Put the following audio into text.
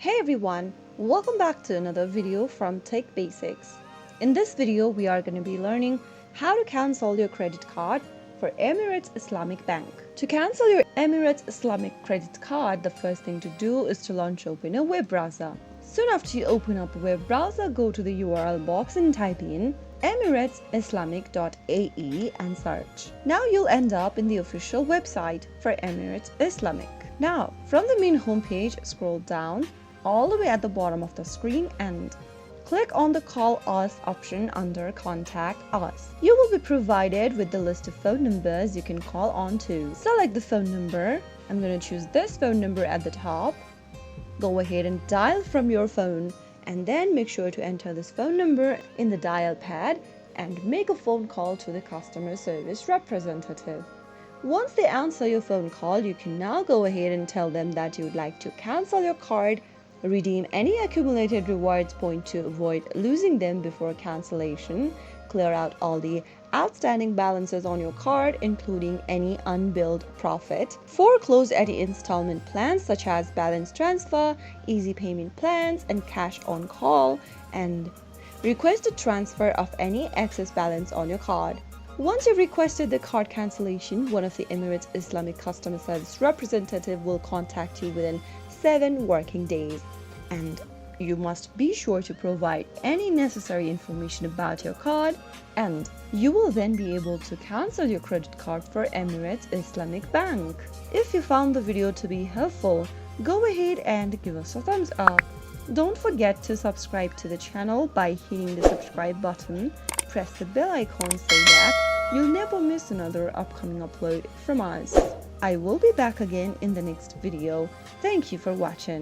Hey everyone, welcome back to another video from Tech Basics. In this video, we are going to be learning how to cancel your credit card for Emirates Islamic Bank. To cancel your Emirates Islamic credit card, the first thing to do is to launch open a web browser. Soon after you open up a web browser, go to the URL box and type in emiratesislamic.ae and search. Now you'll end up in the official website for Emirates Islamic. Now, from the main homepage, scroll down all the way at the bottom of the screen and click on the Call Us option under Contact Us. You will be provided with the list of phone numbers you can call on to. Select the phone number. I'm going to choose this phone number at the top. Go ahead and dial from your phone and then make sure to enter this phone number in the dial pad and make a phone call to the customer service representative. Once they answer your phone call, you can now go ahead and tell them that you would like to cancel your card, redeem any accumulated rewards point to avoid losing them before cancellation, clear out all the outstanding balances on your card, including any unbilled profit, foreclose any installment plans such as balance transfer, easy payment plans, and cash on call, and request a transfer of any excess balance on your card. Once you've requested the card cancellation, one of the Emirates Islamic customer service representative will contact you within 7 working days. And you must be sure to provide any necessary information about your card, and you will then be able to cancel your credit card for Emirates Islamic Bank. If you found the video to be helpful, go ahead and give us a thumbs up. Don't forget to subscribe to the channel by hitting the subscribe button. Press the bell icon so that you'll never miss another upcoming upload from us. I will be back again in the next video. Thank you for watching.